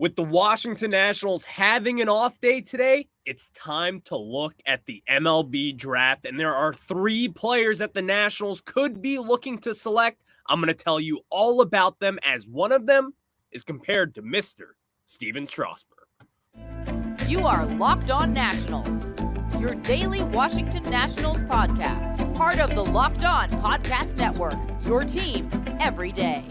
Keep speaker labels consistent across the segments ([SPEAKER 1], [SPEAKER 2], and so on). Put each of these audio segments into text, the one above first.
[SPEAKER 1] With the Washington Nationals having an off day today, it's time to look at the MLB Draft, and there are 3 players that the Nationals could be looking to select. I'm going to tell you all about them, as one of them is compared to Mr. Steven Strasburg.
[SPEAKER 2] You are Locked On Nationals, your daily Washington Nationals podcast, part of the Locked On Podcast Network, your team every day.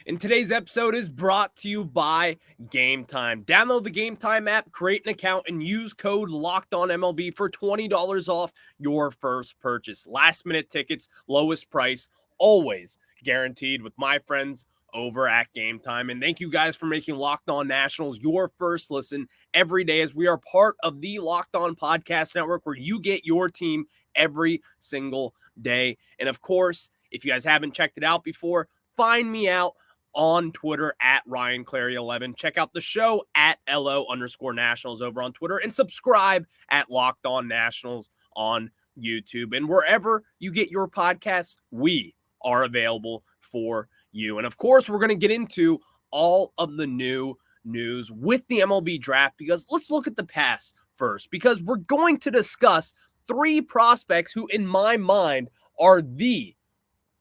[SPEAKER 1] And today's episode is brought to you by Game Time. Download the Game Time app, create an account, and use code LOCKEDONMLB for $20 off your first purchase. Last-minute tickets, lowest price, always guaranteed with my friends over at Game Time. And thank you guys for making Locked On Nationals your first listen every day, as we are part of the Locked On Podcast Network, where you get your team every single day. And of course, if you guys haven't checked it out before, find me out on Twitter at RyanClary11. Check out the show at LO_Nationals over on Twitter, and subscribe at Locked On Nationals on YouTube. And wherever you get your podcasts, we are available for you. And of course, we're going to get into all of the new news with the MLB Draft, because let's look at the past first, because we're going to discuss 3 prospects who, in my mind, are the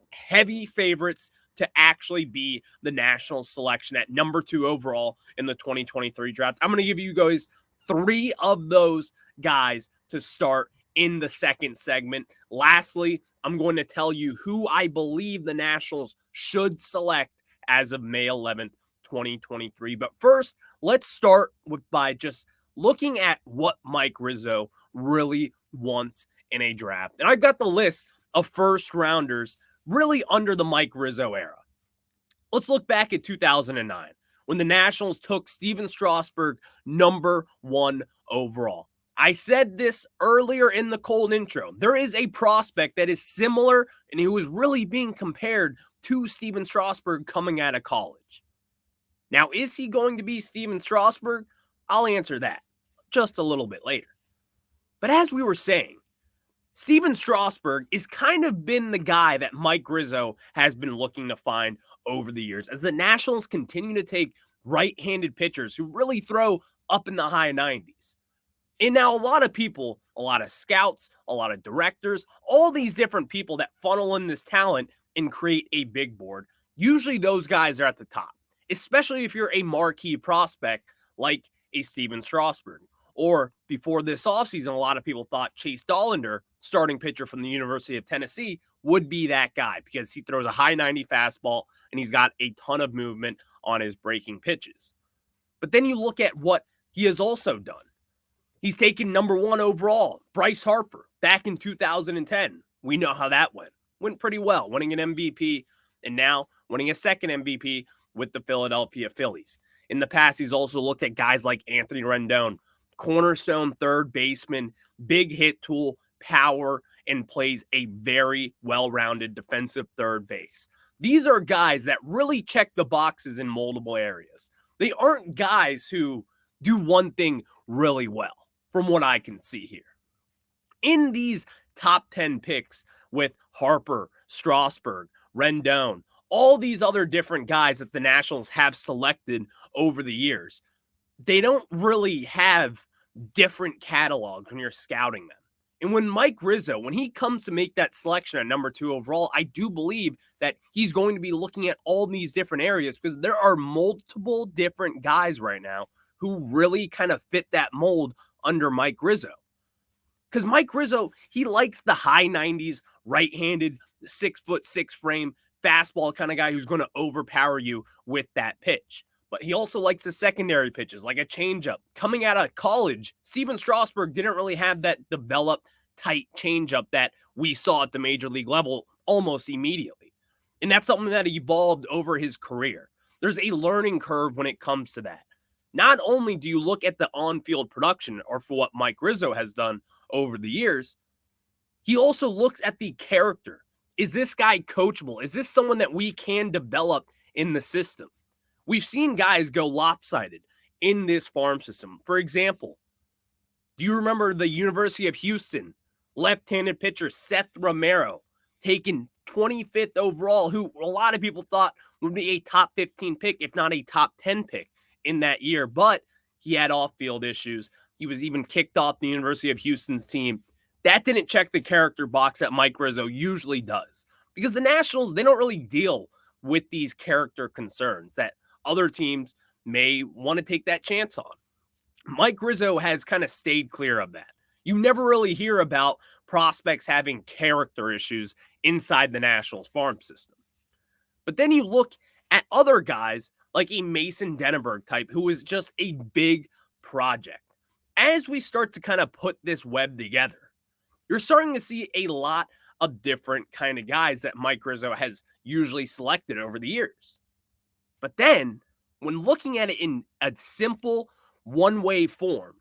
[SPEAKER 1] heavy favorites to actually be the Nationals selection at number 2 overall in the 2023 draft. I'm going to give you guys 3 of those guys to start in the second segment. Lastly, I'm going to tell you who I believe the Nationals should select as of May 11th, 2023. But first, let's start by just looking at what Mike Rizzo really wants in a draft. And I've got the list of first rounders really under the Mike Rizzo era. Let's look back at 2009, when the Nationals took Steven Strasburg number 1 overall. I said this earlier in the cold intro. There is a prospect that is similar and who is really being compared to Steven Strasburg coming out of college. Now, is he going to be Steven Strasburg? I'll answer that just a little bit later. But as we were saying, Steven Strasburg is kind of been the guy that Mike Rizzo has been looking to find over the years, as the Nationals continue to take right-handed pitchers who really throw up in the high 90s. And now a lot of people, a lot of scouts, a lot of directors, all these different people that funnel in this talent and create a big board, usually those guys are at the top, especially if you're a marquee prospect like a Steven Strasburg. Or before this offseason, a lot of people thought Chase Dollander, starting pitcher from the University of Tennessee, would be that guy, because he throws a high 90 fastball and he's got a ton of movement on his breaking pitches. But then you look at what he has also done. He's taken number 1 overall, Bryce Harper, back in 2010. We know how that went. Went pretty well, winning an MVP, and now winning a second MVP with the Philadelphia Phillies. In the past, he's also looked at guys like Anthony Rendon, cornerstone third baseman, big hit tool, power, and plays a very well-rounded defensive third base. These are guys that really check the boxes in multiple areas. They aren't guys who do one thing really well, from what I can see here. In these top 10 picks with Harper, Strasburg, Rendon, all these other different guys that the Nationals have selected over the years, they don't really have different catalogs when you're scouting them. And when Mike Rizzo, when he comes to make that selection at number 2 overall, I do believe that he's going to be looking at all these different areas, because there are multiple different guys right now who really kind of fit that mold under Mike Rizzo. Because Mike Rizzo, he likes the high 90s, right-handed, 6'6" frame, fastball kind of guy who's going to overpower you with that pitch. But he also likes the secondary pitches, like a changeup. Coming out of college, Steven Strasburg didn't really have that developed, tight changeup that we saw at the major league level almost immediately. And that's something that evolved over his career. There's a learning curve when it comes to that. Not only do you look at the on-field production, or for what Mike Rizzo has done over the years, he also looks at the character. Is this guy coachable? Is this someone that we can develop in the system? We've seen guys go lopsided in this farm system. For example, do you remember the University of Houston left-handed pitcher Seth Romero, taken 25th overall, who a lot of people thought would be a top 15 pick, if not a top 10 pick in that year, but he had off-field issues. He was even kicked off the University of Houston's team. That didn't check the character box that Mike Rizzo usually does, because the Nationals, they don't really deal with these character concerns that other teams may want to take that chance on. Mike Rizzo has kind of stayed clear of that. You never really hear about prospects having character issues inside the Nationals farm system. But then you look at other guys like a Mason Denneberg type, who is just a big project. As we start to kind of put this web together, you're starting to see a lot of different kind of guys that Mike Rizzo has usually selected over the years. But then, when looking at it in a simple one-way form,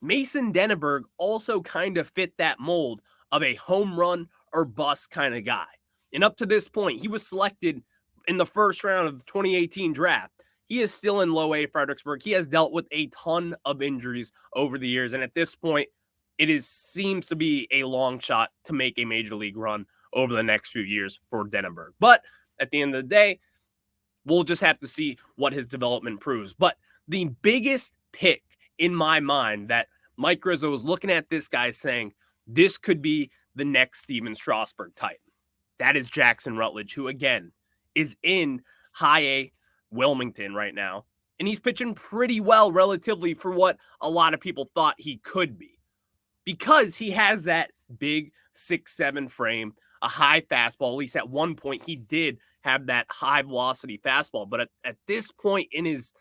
[SPEAKER 1] Mason Denneberg also kind of fit that mold of a home run or bust kind of guy. And up to this point, he was selected in the first round of the 2018 draft. He is still in low A Fredericksburg. He has dealt with a ton of injuries over the years. And at this point, seems to be a long shot to make a major league run over the next few years for Denneberg. But at the end of the day, we'll just have to see what his development proves. But the biggest pick in my mind that Mike Rizzo is looking at this guy saying, this could be the next Steven Strasburg type. That is Jackson Rutledge, who, again, is in high A Wilmington right now. And he's pitching pretty well relatively for what a lot of people thought he could be, because he has that big 6'7" frame, a high fastball. At least at one point, he did have that high velocity fastball. But at this point in his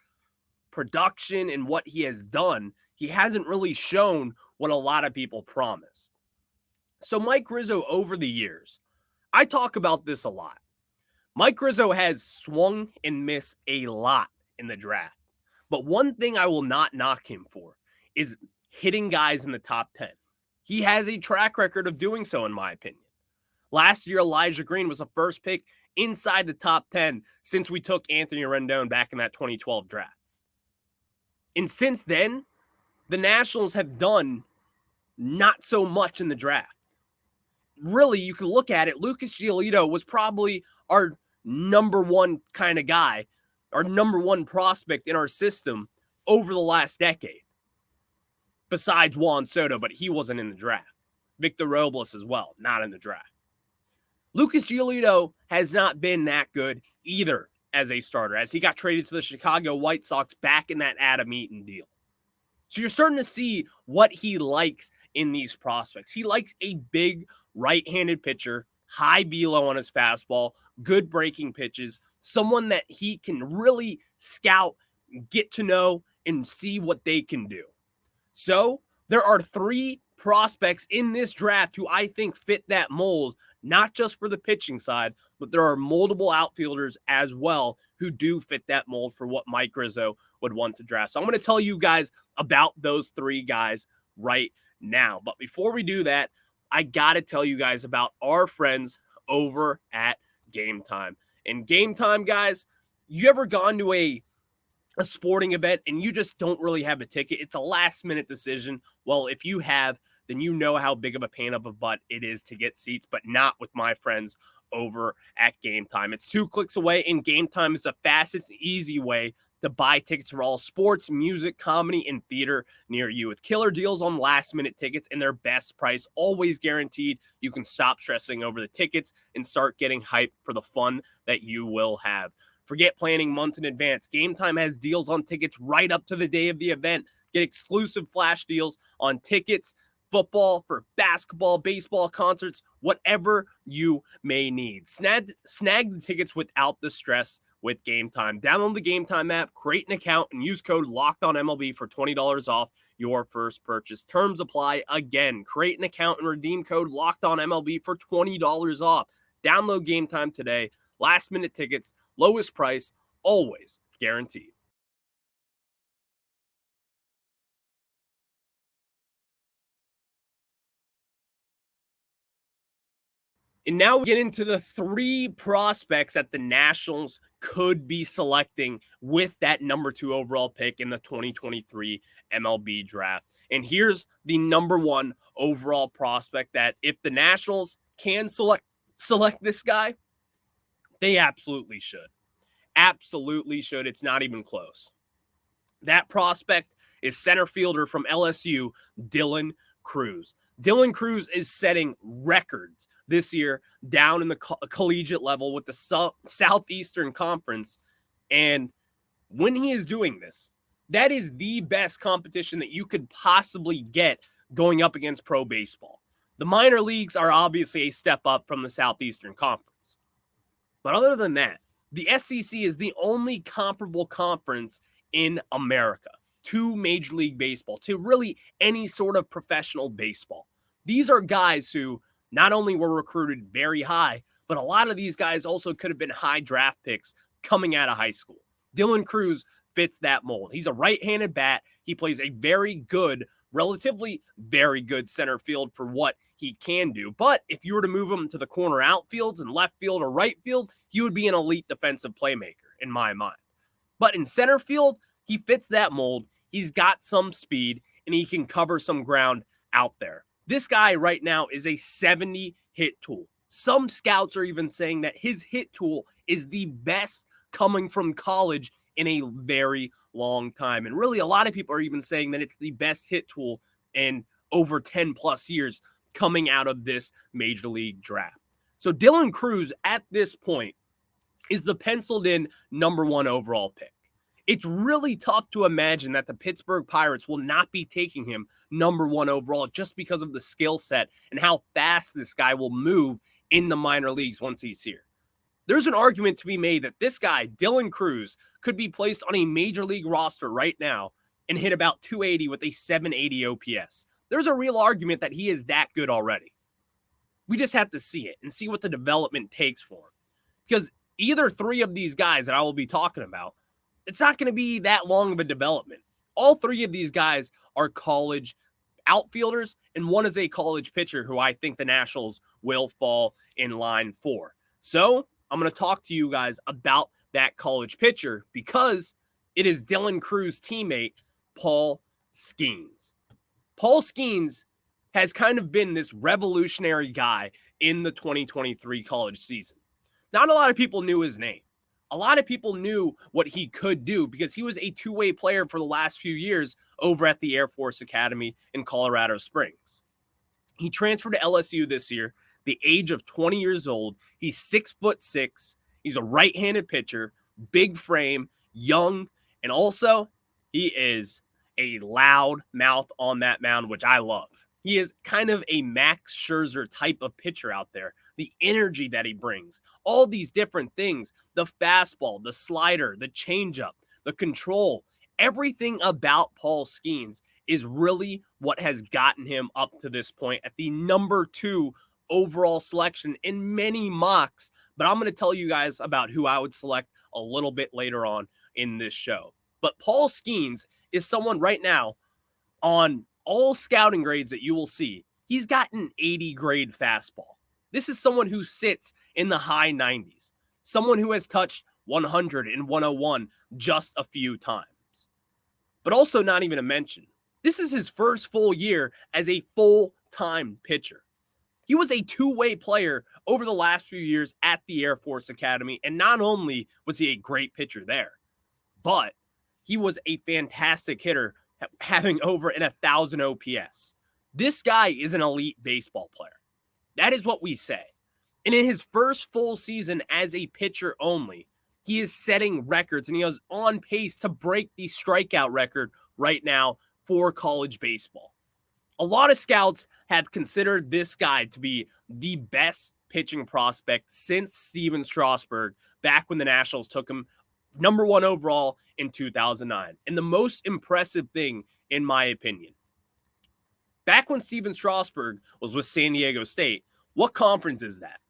[SPEAKER 1] production and what he has done, he hasn't really shown what a lot of people promised. So Mike Rizzo, over the years, I talk about this a lot. Mike Rizzo has swung and missed a lot in the draft. But one thing I will not knock him for is hitting guys in the top 10. He has a track record of doing so, in my opinion. Last year, Elijah Green was the first pick inside the top 10 since we took Anthony Rendon back in that 2012 draft. And since then, the Nationals have done not so much in the draft. Really, you can look at it. Lucas Giolito was probably our number one kind of guy, our number one prospect in our system over the last decade. Besides Juan Soto, but he wasn't in the draft. Victor Robles as well, not in the draft. Lucas Giolito has not been that good either as a starter, as he got traded to the Chicago White Sox back in that Adam Eaton deal. So you're starting to see what he likes in these prospects. He likes a big right-handed pitcher, high velo on his fastball, good breaking pitches, someone that he can really scout, get to know, and see what they can do. So there are 3 prospects in this draft who I think fit that mold, not just for the pitching side, but there are multiple outfielders as well who do fit that mold for what Mike Rizzo would want to draft. So I'm going to tell you guys about those 3 guys right now. But before we do that, I got to tell you guys about our friends over at Game Time. And Game Time, guys, you ever gone to a sporting event and you just don't really have a ticket? It's a last minute decision. Well, if you have, then you know how big of a pain of a butt it is to get seats, but not with my friends over at Game Time. It's 2 clicks away, and Game Time is the fastest, easy way to buy tickets for all sports, music, comedy, and theater near you, with killer deals on last-minute tickets and their best price always guaranteed. You can stop stressing over the tickets and start getting hyped for the fun that you will have. Forget planning months in advance. Game Time has deals on tickets right up to the day of the event. Get exclusive flash deals on tickets, football, for basketball, baseball, concerts, whatever you may need. Snag the tickets without the stress with Game Time. Download the Game Time app, create an account, and use code LOCKEDONMLB for $20 off your first purchase. Terms apply. Again, create an account and redeem code LOCKEDONMLB for $20 off. Download Game Time today. Last minute tickets, lowest price, always guaranteed. And now we get into the 3 prospects that the Nationals could be selecting with that number 2 overall pick in the 2023 MLB Draft. And here's the number 1 overall prospect that if the Nationals can select this guy, they absolutely should. Absolutely should. It's not even close. That prospect is center fielder from LSU, Dyaln Crews. Dyaln Crews is setting records this year down in the collegiate level with the Southeastern Conference. And when he is doing this, that is the best competition that you could possibly get going up against pro baseball. The minor leagues are obviously a step up from the Southeastern Conference. But other than that, the SEC is the only comparable conference in America to Major League Baseball, to really any sort of professional baseball. These are guys who not only were recruited very high, but a lot of these guys also could have been high draft picks coming out of high school. Dyaln Crews fits that mold. He's a right-handed bat. He plays a very good, relatively very good center field for what he can do. But if you were to move him to the corner outfields and left field or right field, he would be an elite defensive playmaker in my mind. But in center field, he fits that mold. He's got some speed, and he can cover some ground out there. This guy right now is a 70 hit tool. Some scouts are even saying that his hit tool is the best coming from college in a very long time. And really, a lot of people are even saying that it's the best hit tool in over 10 plus years coming out of this Major League Draft. So Dyaln Crews at this point is the penciled in number 1 overall pick. It's really tough to imagine that the Pittsburgh Pirates will not be taking him number 1 overall just because of the skill set and how fast this guy will move in the minor leagues once he's here. There's an argument to be made that this guy, Dyaln Crews, could be placed on a major league roster right now and hit about 280 with a 780 OPS. There's a real argument that he is that good already. We just have to see it and see what the development takes for him. Because either 3 of these guys that I will be talking about, it's not going to be that long of a development. All 3 of these guys are college outfielders, and one is a college pitcher who I think the Nationals will fall in line for. So I'm going to talk to you guys about that college pitcher because it is Dyaln Crews' teammate, Paul Skenes. Paul Skenes has kind of been this revolutionary guy in the 2023 college season. Not a lot of people knew his name. A lot of people knew what he could do because he was a two-way player for the last few years over at the Air Force Academy in Colorado Springs. He transferred to LSU this year, the age of 20 years old. He's 6'6". He's a right-handed pitcher, big frame, young, and also he is a loud mouth on that mound, which I love. He is kind of a Max Scherzer type of pitcher out there. The energy that he brings, all these different things, the fastball, the slider, the changeup, the control, everything about Paul Skenes is really what has gotten him up to this point at the number 2 overall selection in many mocks. But I'm going to tell you guys about who I would select a little bit later on in this show. But Paul Skenes is someone right now on all scouting grades that you will see. He's got an 80 grade fastball. This is someone who sits in the high 90s. Someone who has touched 100 and 101 just a few times. But also not even to mention, this is his first full year as a full-time pitcher. He was a two-way player over the last few years at the Air Force Academy, and not only was he a great pitcher there, but he was a fantastic hitter, having over an 1,000 OPS. This guy is an elite baseball player. That is what we say. And in his first full season as a pitcher only, he is setting records, and he is on pace to break the strikeout record right now for college baseball. A lot of scouts have considered this guy to be the best pitching prospect since Steven Strasburg back when the Nationals took him number 1 overall in 2009. And the most impressive thing, in my opinion, back when Steven Strasburg was with San Diego State, what conference is that?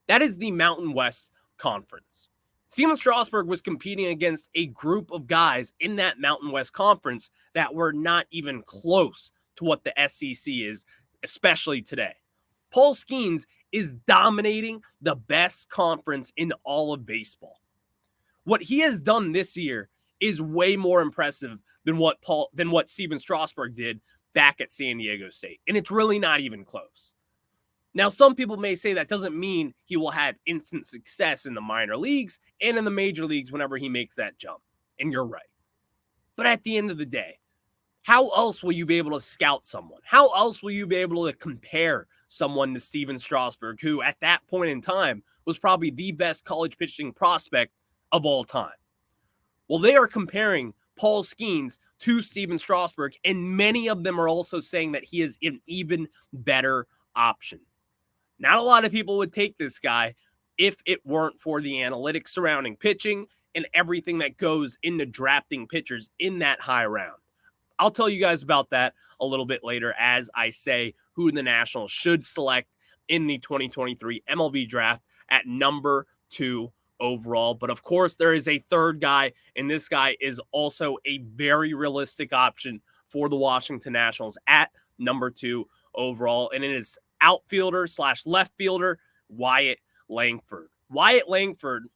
[SPEAKER 1] That is the Mountain West Conference. Steven Strasburg was competing against a group of guys in that Mountain West Conference that were not even close to what the SEC is, especially today. Paul Skenes is dominating the best conference in all of baseball. What he has done this year is way more impressive than what Steven Strasburg did back at San Diego State. And it's really not even close. Now, some people may say that doesn't mean he will have instant success in the minor leagues and in the major leagues whenever he makes that jump. And you're right. But at the end of the day, how else will you be able to scout someone? How else will you be able to compare someone to Steven Strasburg, who at that point in time was probably the best college pitching prospect of all time? Well, they are comparing Paul Skenes to Steven Strasburg, and many of them are also saying that he is an even better option. Not a lot of people would take this guy if it weren't for the analytics surrounding pitching and everything that goes into drafting pitchers in that high round. I'll tell you guys about that a little bit later as I say who the Nationals should select in the 2023 MLB Draft at number 2 overall. But of course, there is a third guy, and this guy is also a very realistic option for the Washington Nationals at number 2 overall, and it is outfielder / left fielder Wyatt Langford. Wyatt Langford,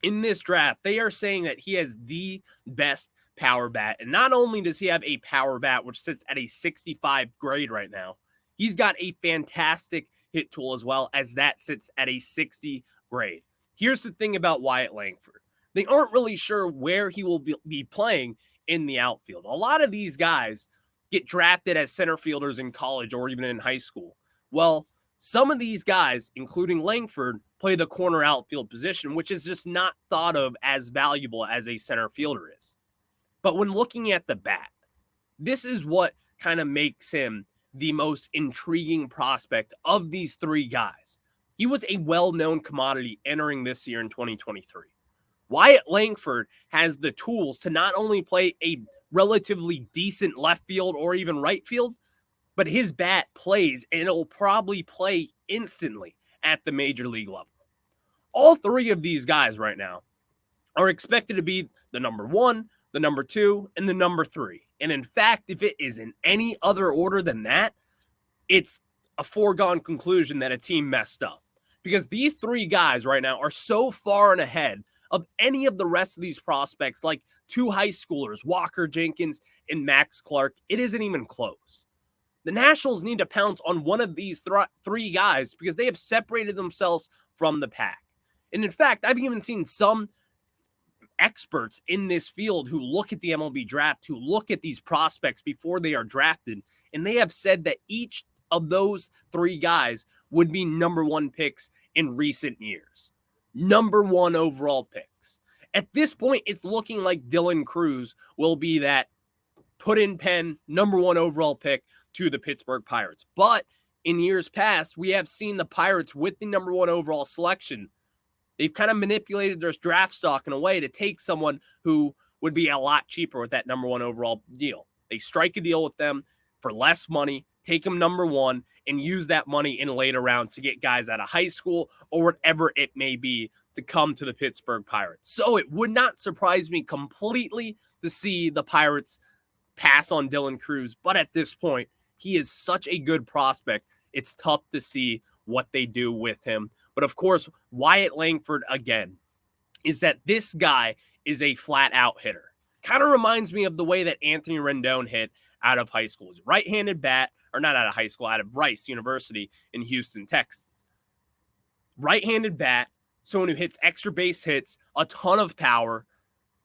[SPEAKER 1] in this draft, they are saying that he has the best power bat. And not only does he have a power bat, which sits at a 65 grade right now, he's got a fantastic hit tool as well, as that sits at a 60 grade. Here's the thing about Wyatt Langford. They aren't really sure where he will be playing in the outfield. A lot of these guys get drafted as center fielders in college or even in high school. Well, some of these guys, including Langford, play the corner outfield position, which is just not thought of as valuable as a center fielder is. But when looking at the bat, this is what kind of makes him the most intriguing prospect of these three guys. He was a well-known commodity entering this year in 2023. Wyatt Langford has the tools to not only play a relatively decent left field or even right field, but his bat plays, and it'll probably play instantly at the major league level. All three of these guys right now are expected to be the number 1, the number 2, and the number 3. And in fact, if it is in any other order than that, it's a foregone conclusion that a team messed up. Because these three guys right now are so far and ahead of any of the rest of these prospects, like 2 high schoolers, Walker Jenkins and Max Clark. It isn't even close. The Nationals need to pounce on one of these three guys because they have separated themselves from the pack. And in fact, I've even seen some experts in this field who look at the MLB Draft, who look at these prospects before they are drafted, and they have said that each of those three guys would be number 1 picks in recent years. Number 1 overall picks. At this point, it's looking like Dyaln Crews will be that put in pen number 1 overall pick to the Pittsburgh Pirates. But in years past, we have seen the Pirates with the number 1 overall selection. They've kind of manipulated their draft stock in a way to take someone who would be a lot cheaper with that number 1 overall deal. They strike a deal with them for less money, take them number 1, and use that money in later rounds to get guys out of high school or whatever it may be to come to the Pittsburgh Pirates. So it would not surprise me completely to see the Pirates pass on Dyaln Crews, but at this point, he is such a good prospect, it's tough to see what they do with him. But of course, Wyatt Langford, again, is that this guy is a flat-out hitter. Kind of reminds me of the way that Anthony Rendon hit out of high school. He's a right-handed bat, or not out of high school, out of Rice University in Houston, Texas. Right-handed bat, someone who hits extra base hits, a ton of power,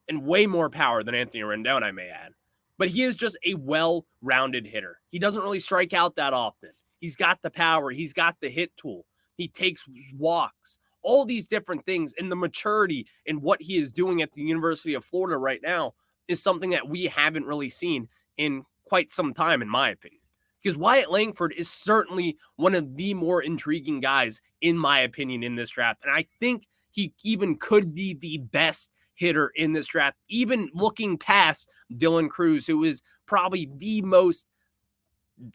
[SPEAKER 1] and way more power than Anthony Rendon, I may add. But he is just a well-rounded hitter. He doesn't really strike out that often. He's got the power. He's got the hit tool. He takes walks. All these different things, and the maturity in what he is doing at the University of Florida right now is something that we haven't really seen in quite some time, in my opinion. Because Wyatt Langford is certainly one of the more intriguing guys, in my opinion, in this draft. And I think he even could be the best hitter in this draft, even looking past Dyaln Crews, who is probably the most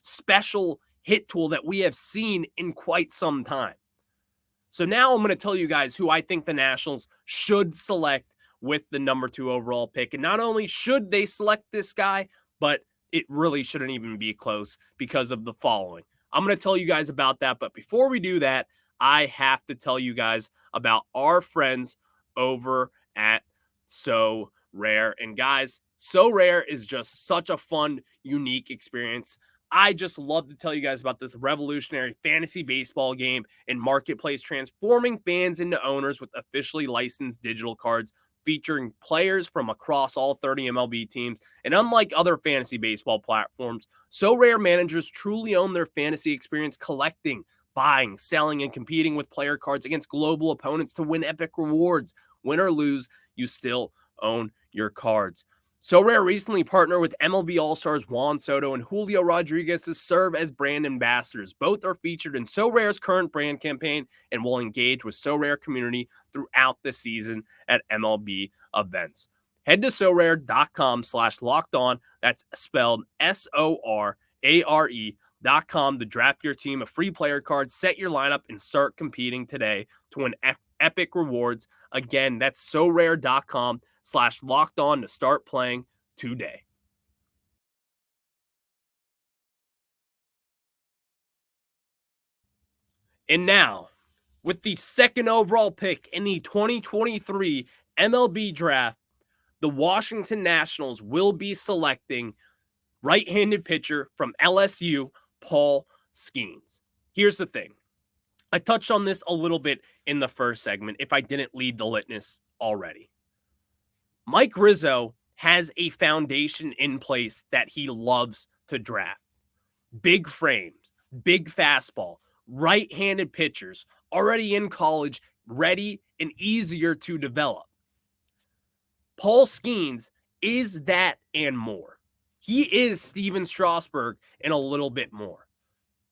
[SPEAKER 1] special hit tool that we have seen in quite some time. So now I'm going to tell you guys who I think the Nationals should select with the number 2 overall pick. And not only should they select this guy, but it really shouldn't even be close because of the following. I'm going to tell you guys about that. But before we do that, I have to tell you guys about our friends over at Sorare. And guys, Sorare is just such a fun, unique experience. I just love to tell you guys about this revolutionary fantasy baseball game and marketplace, transforming fans into owners with officially licensed digital cards featuring players from across all 30 MLB teams. And unlike other fantasy baseball platforms, Sorare managers truly own their fantasy experience, collecting, buying, selling, and competing with player cards against global opponents to win epic rewards. Win or lose, you still own your cards. Sorare recently partnered with MLB All-Stars Juan Soto and Julio Rodriguez to serve as brand ambassadors. Both are featured in Sorare's current brand campaign and will engage with Sorare community throughout the season at MLB events. Head to Sorare.com/lockedon. That's spelled SORARE.com to draft your team a free player card, set your lineup, and start competing today to win epic rewards. Again, that's Sorare.com/lockedon to start playing today. And now, with the second overall pick in the 2023 MLB Draft, the Washington Nationals will be selecting right-handed pitcher from LSU, Paul Skenes. Here's the thing. I touched on this a little bit in the first segment if I didn't lead the litmus already. Mike Rizzo has a foundation in place that he loves to draft. Big frames, big fastball, right-handed pitchers, already in college, ready and easier to develop. Paul Skenes is that and more. He is Steven Strasburg and a little bit more.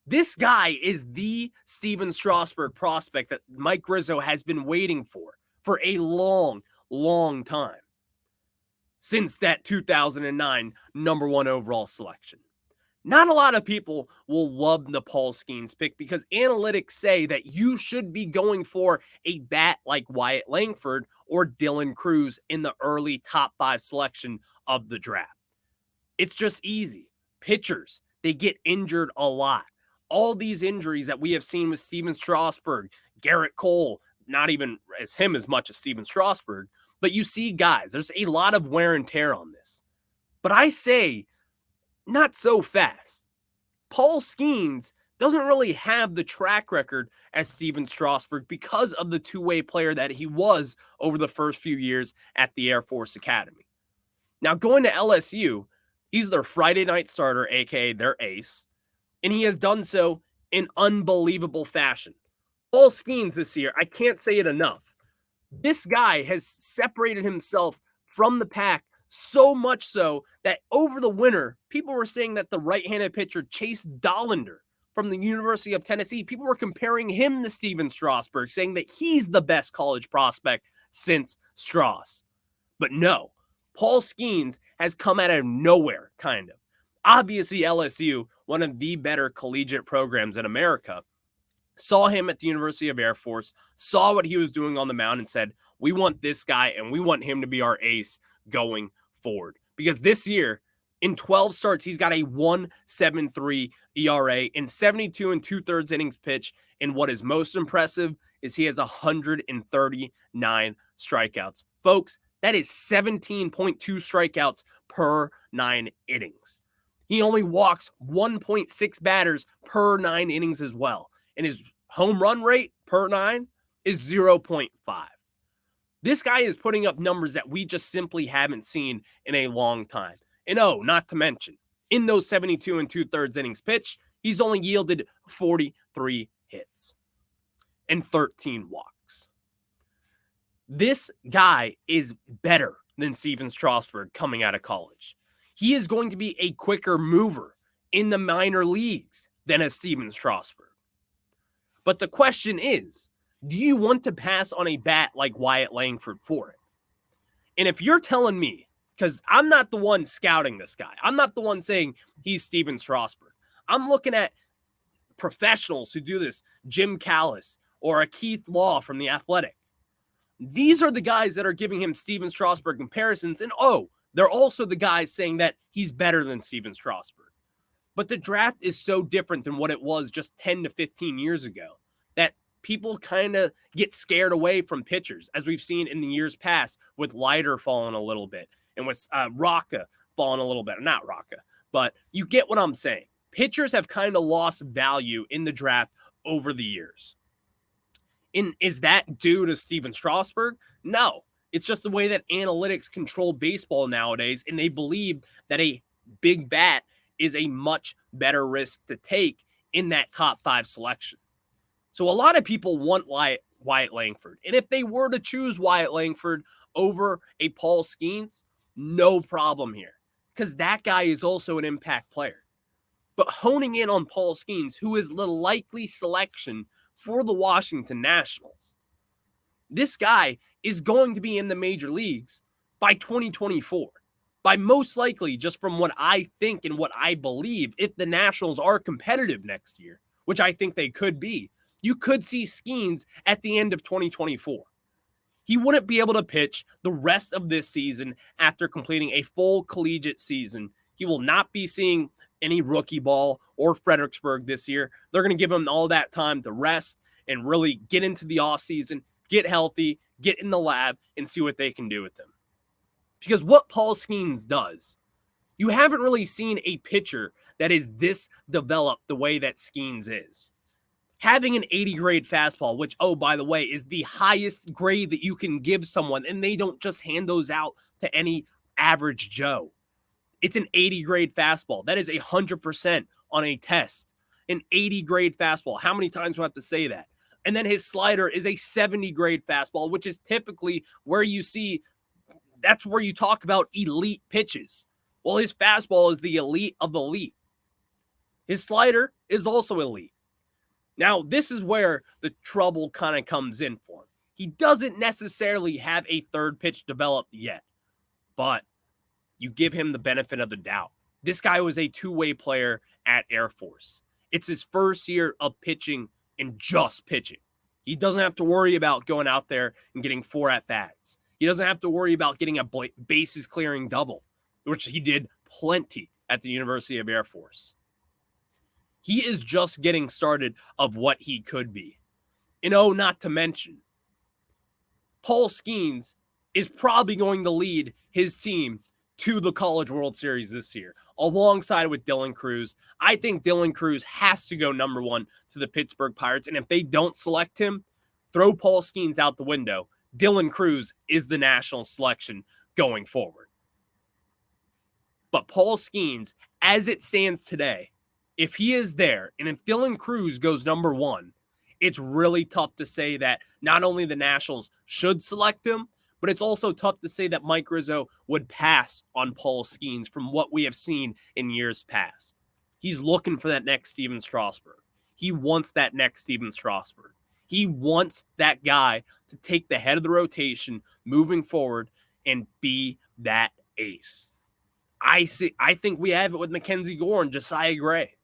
[SPEAKER 1] This guy is the Steven Strasburg prospect that Mike Rizzo has been waiting for a long, long time. Since that 2009 number 1 overall selection. Not a lot of people will love the Paul Skenes pick because analytics say that you should be going for a bat like Wyatt Langford or Dyaln Crews in the early top 5 selection of the draft. It's just easy. Pitchers, they get injured a lot. All these injuries that we have seen with Steven Strasburg, Garrett Cole, not even as much as Steven Strasburg, but you see guys, there's a lot of wear and tear on this. But I say, not so fast. Paul Skenes doesn't really have the track record as Steven Strasburg because of the two-way player that he was over the first few years at the Air Force Academy. Now, going to LSU, he's their Friday night starter, aka their ace, and he has done so in unbelievable fashion. Paul Skenes this year, I can't say it enough. This guy has separated himself from the pack so much so that over the winter, people were saying that the right-handed pitcher Chase Dollander from the University of Tennessee, people were comparing him to Steven Strasburg, saying that he's the best college prospect since Strauss. But no, Paul Skenes has come out of nowhere, kind of. Obviously, LSU, one of the better collegiate programs in America, saw him at the University of Air Force, saw what he was doing on the mound and said, we want this guy and we want him to be our ace going forward. Because this year, in 12 starts, he's got a 1.73 ERA in 72 2/3 innings pitch. And what is most impressive is he has 139 strikeouts. Folks, that is 17.2 strikeouts per 9 innings. He only walks 1.6 batters per 9 innings as well. And his home run rate per 9 is 0.5. This guy is putting up numbers that we just simply haven't seen in a long time. And oh, not to mention, in those 72 2/3 innings pitched, he's only yielded 43 hits and 13 walks. This guy is better than Steven Strasburg coming out of college. He is going to be a quicker mover in the minor leagues than a Steven Strasburg. But the question is, do you want to pass on a bat like Wyatt Langford for it? And if you're telling me, because I'm not the one scouting this guy, I'm not the one saying he's Steven Strasburg. I'm looking at professionals who do this, Jim Callis or a Keith Law from The Athletic. These are the guys that are giving him Steven Strasburg comparisons. And oh, they're also the guys saying that he's better than Steven Strasburg. But the draft is so different than what it was just 10 to 15 years ago that people kind of get scared away from pitchers, as we've seen in the years past with Leiter falling a little bit and with Rocca falling a little bit. Not Rocca, but you get what I'm saying. Pitchers have kind of lost value in the draft over the years. Is that due to Steven Strasburg? No. It's just the way that analytics control baseball nowadays, and they believe that a big bat is a much better risk to take in that top 5 selection. So a lot of people want Wyatt Langford. And if they were to choose Wyatt Langford over a Paul Skenes, no problem here, because that guy is also an impact player. But honing in on Paul Skenes, who is the likely selection for the Washington Nationals, this guy is going to be in the major leagues by 2024. By most likely, just from what I think and what I believe, if the Nationals are competitive next year, which I think they could be, you could see Skenes at the end of 2024. He wouldn't be able to pitch the rest of this season after completing a full collegiate season. He will not be seeing any rookie ball or Fredericksburg this year. They're going to give him all that time to rest and really get into the offseason, get healthy, get in the lab, and see what they can do with him. Because what Paul Skenes does, you haven't really seen a pitcher that is this developed the way that Skenes is. Having an 80 grade fastball, which, oh, by the way, is the highest grade that you can give someone, and they don't just hand those out to any average Joe. It's an 80 grade fastball. That is 100% on a test. An 80 grade fastball. How many times do I have to say that? And then his slider is a 70 grade fastball, which is typically where you see, that's where you talk about elite pitches. Well, his fastball is the elite of the elite. His slider is also elite. Now, this is where the trouble kind of comes in for him. He doesn't necessarily have a third pitch developed yet, but you give him the benefit of the doubt. This guy was a two-way player at Air Force. It's his first year of pitching and just pitching. He doesn't have to worry about going out there and getting 4 at-bats. He doesn't have to worry about getting a bases clearing double, which he did plenty at the University of Air Force. He is just getting started of what he could be. And oh, not to mention, Paul Skenes is probably going to lead his team to the College World Series this year, alongside with Dyaln Crews. I think Dyaln Crews has to go number 1 to the Pittsburgh Pirates, and if they don't select him, throw Paul Skenes out the window. Dyaln Crews is the national selection going forward. But Paul Skenes, as it stands today, if he is there, and if Dyaln Crews goes number 1, it's really tough to say that not only the Nationals should select him, but it's also tough to say that Mike Rizzo would pass on Paul Skenes from what we have seen in years past. He's looking for that next Steven Strasburg. He wants that next Steven Strasburg. He wants that guy to take the head of the rotation moving forward and be that ace. I think we have it with Mackenzie Gore and Josiah Gray.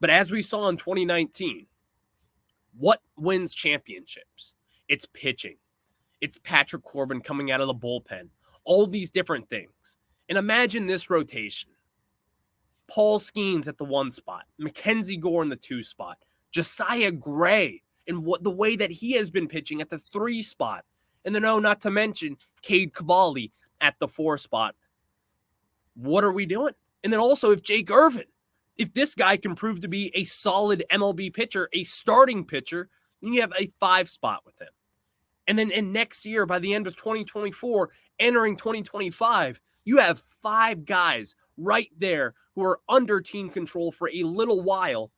[SPEAKER 1] But as we saw in 2019, what wins championships? It's pitching. It's Patrick Corbin coming out of the bullpen. All these different things. And imagine this rotation. Paul Skenes at the 1 spot. Mackenzie Gore in the 2 spot. Josiah Gray and the way that he has been pitching at the 3 spot. And then, oh, not to mention Cade Cavalli at the 4 spot. What are we doing? And then also if Jake Irvin, if this guy can prove to be a solid MLB pitcher, a starting pitcher, then you have a 5 spot with him. And then in next year, by the end of 2024, entering 2025, you have 5 guys right there who are under team control for a little while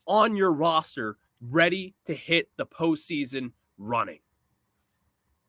[SPEAKER 1] on your roster, ready to hit the postseason running.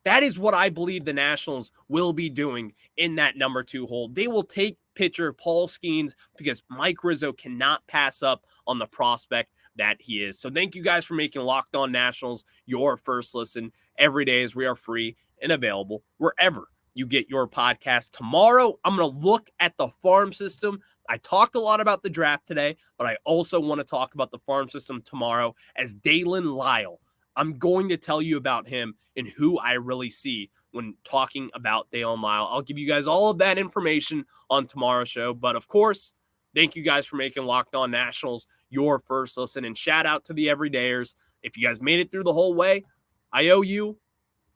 [SPEAKER 1] That is what I believe the Nationals will be doing in that number 2 hole. They will take pitcher Paul Skenes because Mike Rizzo cannot pass up on the prospect that he is. So thank you guys for making Locked On Nationals your first listen every day, as we are free and available wherever you get your podcast. Tomorrow, I'm going to look at the farm system. I talked a lot about the draft today, but I also want to talk about the farm system tomorrow as Dylan Lyle. I'm going to tell you about him and who I really see when talking about Dylan Lyle. I'll give you guys all of that information on tomorrow's show. But of course, Thank you guys for making Locked On Nationals your first listen, and shout out to the everydayers. If you guys made it through the whole way, I owe you